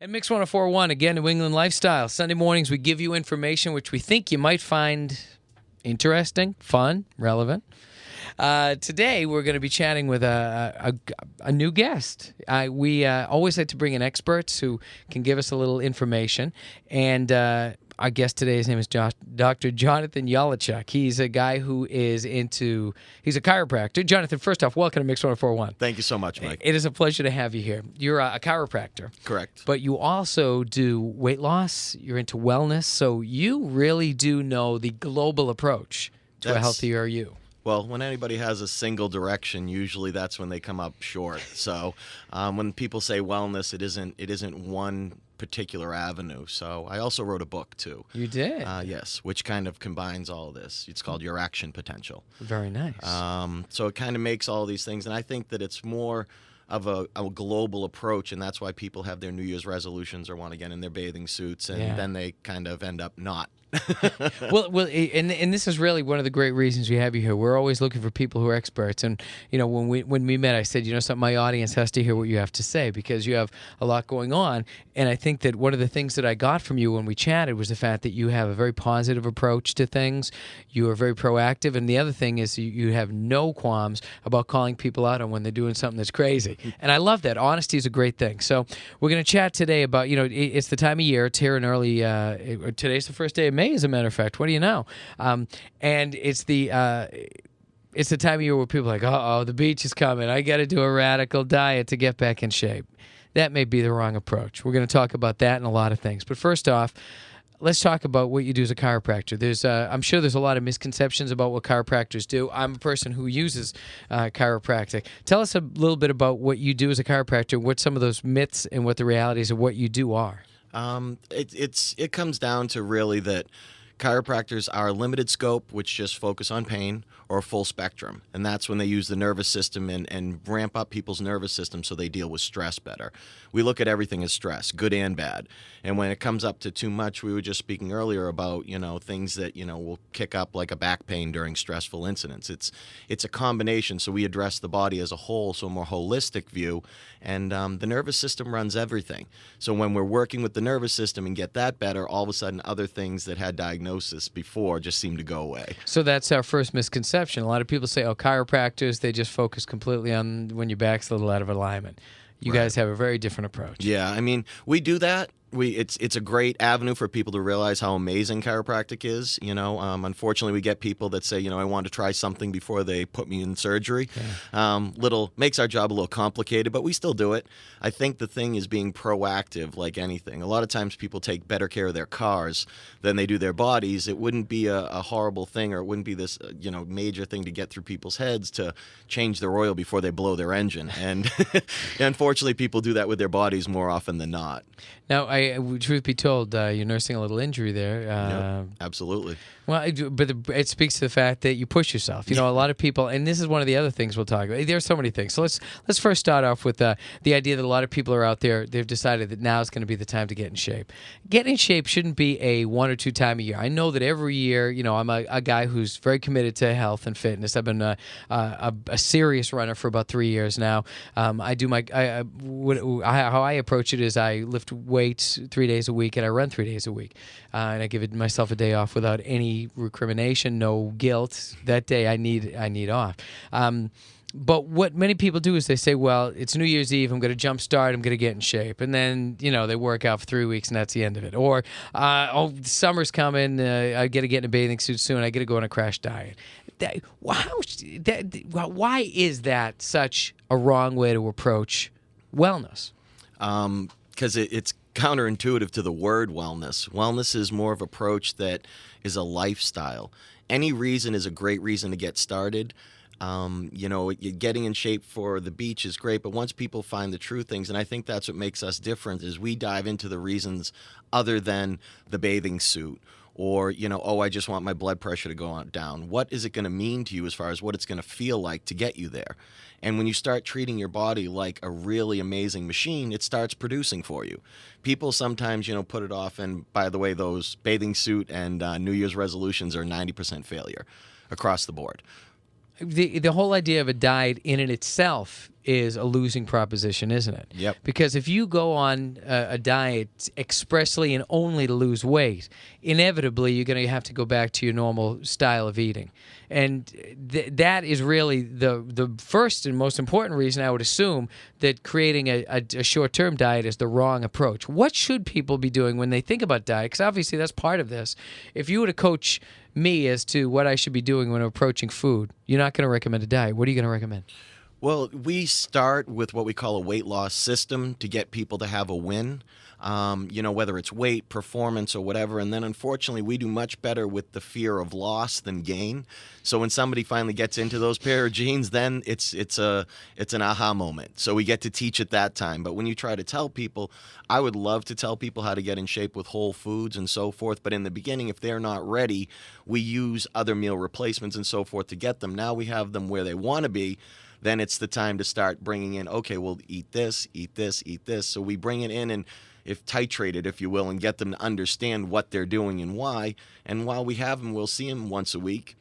And Mix 104.1, again, New England Lifestyle. Sunday mornings, we give you information which we think you might find interesting, fun, relevant. Today, we're going to be chatting with a new guest. We always like to bring in experts who can give us a little information. And our guest today, his name is Dr. Jonathan Yalowchuk. He's a guy who is he's a chiropractor. Jonathan, first off, welcome to Mix 104.1. Thank you so much, Mike. It is a pleasure to have you here. You're a chiropractor. Correct. But you also do weight loss. You're into wellness. So you really do know the global approach to a healthier you. Well, when anybody has a single direction, usually that's when they come up short. So when people say wellness, it isn't one particular avenue. So I also wrote a book too. You did? Yes, which kind of combines all of this. It's called Your Action Potential. Very nice. So it kind of makes all these things, and I think that it's more of a global approach, and that's why people have their New Year's resolutions or want to get in their bathing suits, and then they kind of end up not. well, and this is really one of the great reasons we have you here. We're always looking for people who are experts, and when we met, I said, something, my audience has to hear what you have to say because you have a lot going on. And I think that one of the things that I got from you when we chatted was the fact that you have a very positive approach to things. You are very proactive, and the other thing is you have no qualms about calling people out on when they're doing something that's crazy. And I love that. Honesty is a great thing. So we're going to chat today about it's the time of year. It's here in early. Today's the first day of May, as a matter of fact. What do you know? And it's the time of year where people are like, uh-oh, the beach is coming. I got to do a radical diet to get back in shape. That may be the wrong approach. We're going to talk about that and a lot of things. But first off, let's talk about what you do as a chiropractor. I'm sure there's a lot of misconceptions about what chiropractors do. I'm a person who uses chiropractic. Tell us a little bit about what you do as a chiropractor, what some of those myths and what the realities of what you do are. It comes down to really that chiropractors are a limited scope, which just focus on pain, or full spectrum. And that's when they use the nervous system and ramp up people's nervous system so they deal with stress better. We look at everything as stress, good and bad. And when it comes up to too much, we were just speaking earlier about, things that, will kick up like a back pain during stressful incidents. It's a combination. So we address the body as a whole, so a more holistic view. And the nervous system runs everything. So when we're working with the nervous system and get that better, all of a sudden other things that had diagnosis before just seem to go away. So that's our first misconception. A lot of people say, chiropractors, they just focus completely on when your back's a little out of alignment. You guys have a very different approach. Yeah, I mean, we do that. It's a great avenue for people to realize how amazing chiropractic is. Unfortunately, we get people that say, I want to try something before they put me in surgery. Yeah. Makes our job a little complicated, but we still do it. I think the thing is being proactive, like anything. A lot of times people take better care of their cars than they do their bodies. It wouldn't be a horrible thing, or it wouldn't be this major thing to get through people's heads to change their oil before they blow their engine. And unfortunately, people do that with their bodies more often than not. Now, truth be told, you're nursing a little injury there. Yep, absolutely. Well, but it speaks to the fact that you push yourself. A lot of people, and this is one of the other things we'll talk about. There's so many things. So let's first start off with the idea that a lot of people are out there. They've decided that now is going to be the time to get in shape. Getting in shape shouldn't be a 1 or 2 time a year. I know that every year, I'm a guy who's very committed to health and fitness. I've been a serious runner for about 3 years now. How I approach it is I lift weights 3 days a week and I run 3 days a week, and I give myself a day off without any recrimination, no guilt. That day I need off. But what many people do is they say, well, it's New Year's Eve, I'm going to jump start, I'm going to get in shape. And then, they work out for 3 weeks and that's the end of it. Or, summer's coming, I got to get in a bathing suit soon, I got to go on a crash diet. Why is that such a wrong way to approach wellness? Because it's counterintuitive to the word wellness. Wellness is more of an approach that is a lifestyle. Any reason is a great reason to get started. Getting in shape for the beach is great, but once people find the true things, and I think that's what makes us different, is we dive into the reasons other than the bathing suit. Or, I just want my blood pressure to go down. What is it going to mean to you as far as what it's going to feel like to get you there? And when you start treating your body like a really amazing machine, it starts producing for you. People sometimes, put it off. And by the way, those bathing suit and New Year's resolutions are 90% failure across the board. The whole idea of a diet in and itself is a losing proposition, isn't it? Yep. Because if you go on a diet expressly and only to lose weight, inevitably you're going to have to go back to your normal style of eating. And that is really the first and most important reason, I would assume, that creating a short-term diet is the wrong approach. What should people be doing when they think about diet? Because obviously that's part of this. If you were to coach me as to what I should be doing when approaching food, you're not going to recommend a diet. What are you going to recommend? Well, we start with what we call a weight loss system to get people to have a win, whether it's weight, performance, or whatever. And then, unfortunately, we do much better with the fear of loss than gain. So when somebody finally gets into those pair of jeans, then it's an aha moment. So we get to teach at that time. But when you try to tell people, I would love to tell people how to get in shape with whole foods and so forth. But in the beginning, if they're not ready, we use other meal replacements and so forth to get them. Now we have them where they want to be. Then it's the time to start bringing in, okay, we'll eat this, eat this, eat this. So we bring it in and if titrate it, if you will, and get them to understand what they're doing and why. And while we have them, we'll see them once a week.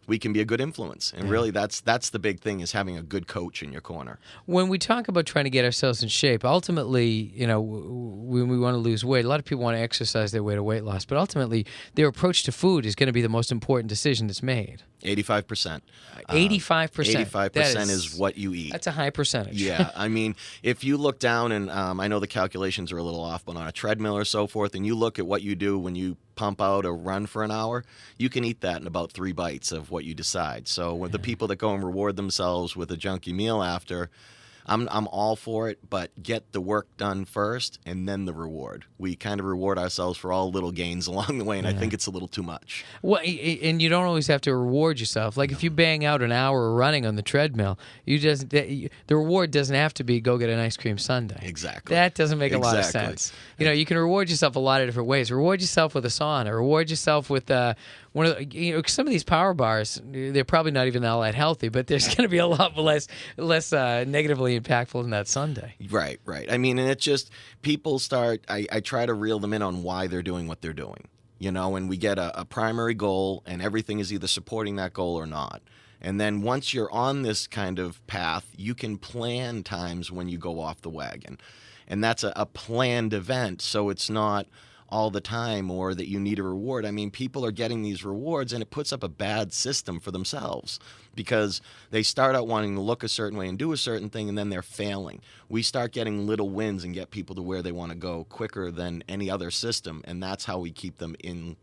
We can be a good influence. And really that's the big thing, is having a good coach in your corner. When we talk about trying to get ourselves in shape, ultimately, when we want to lose weight, a lot of people want to exercise their way to weight loss, but ultimately their approach to food is going to be the most important decision that's made. 85%. 85%. 85% is what you eat. That's a high percentage. Yeah. I mean, if you look down, and I know the calculations are a little off, but on a treadmill or so forth, and you look at what you do when you pump out or run for an hour, you can eat that in about 3 bites of what you decide. So with the people that go and reward themselves with a junky meal after, I'm all for it, but get the work done first and then the reward. We kind of reward ourselves for all little gains along the way, and I think it's a little too much. Well, and you don't always have to reward yourself. Like if you bang out an hour running on the treadmill, the reward doesn't have to be go get an ice cream sundae. Exactly. That doesn't make a lot of sense. You can reward yourself a lot of different ways. Reward yourself with a sauna. Reward yourself with one of some of these power bars. They're probably not even all that healthy, but there's going to be a lot less negatively impactful than that sundae. Right. I mean, and it's just people start. I try to reel them in on why they're doing what they're doing. And we get a primary goal, and everything is either supporting that goal or not. And then once you're on this kind of path, you can plan times when you go off the wagon. And that's a planned event, so it's not all the time or that you need a reward. I mean, people are getting these rewards, and it puts up a bad system for themselves because they start out wanting to look a certain way and do a certain thing, and then they're failing. We start getting little wins and get people to where they want to go quicker than any other system, and that's how we keep them in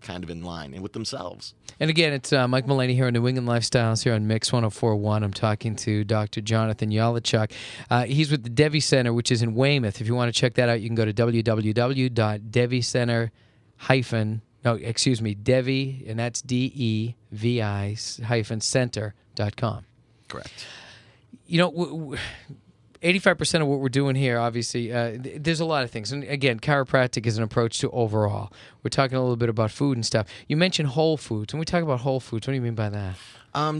line and with themselves. And again, it's Mike Mullaney here on New England Lifestyles here on Mix 104.1. I'm talking to Dr. Jonathan Yalowchuk. He's with the DeviCenter, which is in Weymouth. If you want to check that out, you can go to www.DeviCenter- Devi, and that's DEVI-center.com. Correct. 85% of what we're doing here, obviously, there's a lot of things. And again, chiropractic is an approach to overall. We're talking a little bit about food and stuff. You mentioned whole foods. When we talk about whole foods, what do you mean by that?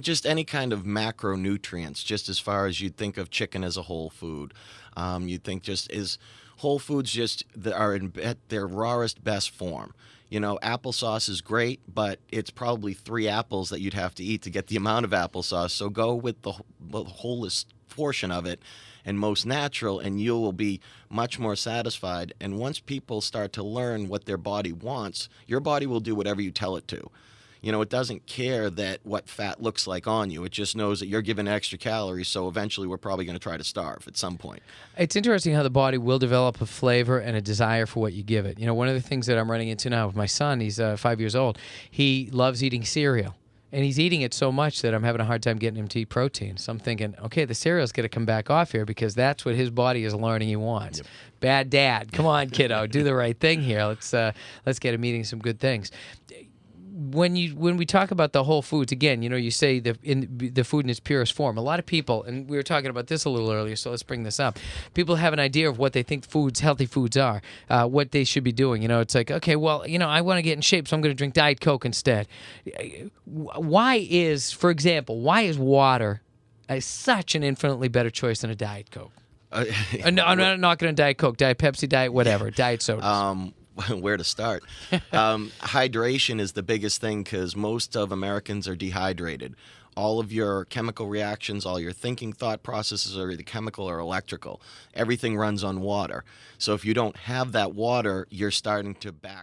Just any kind of macronutrients, just as far as you'd think of chicken as a whole food. You'd think just is whole foods just that are in their rawest, best form. Applesauce is great, but it's probably 3 apples that you'd have to eat to get the amount of applesauce. So go with the wholest portion of it and most natural, and you will be much more satisfied. And once people start to learn what their body wants, your body will do whatever you tell it to. It doesn't care what fat looks like on you. It just knows that you're giving extra calories, so eventually we're probably going to try to starve at some point. It's interesting how the body will develop a flavor and a desire for what you give it. One of the things that I'm running into now with my son, he's 5 years old, he loves eating cereal. And he's eating it so much that I'm having a hard time getting him to eat protein. So I'm thinking, okay, the cereal's got to come back off here because that's what his body is learning he wants. Yep. Bad dad. Come on, kiddo. Do the right thing here. Let's get him eating some good things. When we talk about the whole foods, again, you say the food in its purest form. A lot of people, and we were talking about this a little earlier, so let's bring this up. People have an idea of what they think healthy foods are, what they should be doing. It's like, okay, well, I want to get in shape, so I'm going to drink Diet Coke instead. Why is water such an infinitely better choice than a Diet Coke? I'm not knocking on Diet Coke, Diet Pepsi, Diet whatever, Diet sodas. Where to start? Hydration is the biggest thing because most of Americans are dehydrated. all of your chemical reactions, all your thinking thought processes are either chemical or electrical. Everything runs on water. So if you don't have that water, you're starting to back